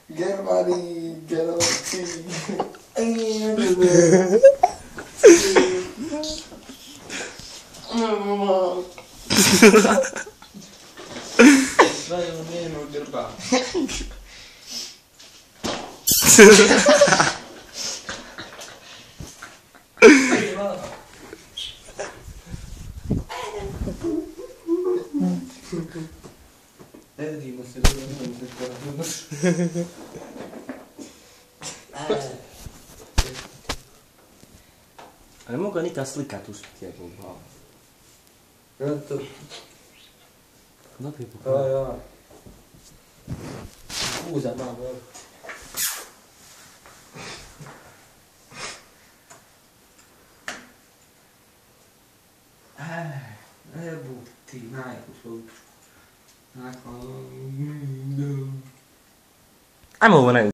Germany, Galaxy. Vai almeno gerba. Di masih Ale mogu nikad slikat uspjeti ako glavu. Eto. Znate je pokazati? Ja. Uza malo. Evo ti najku. Nakon... Ajmo ovo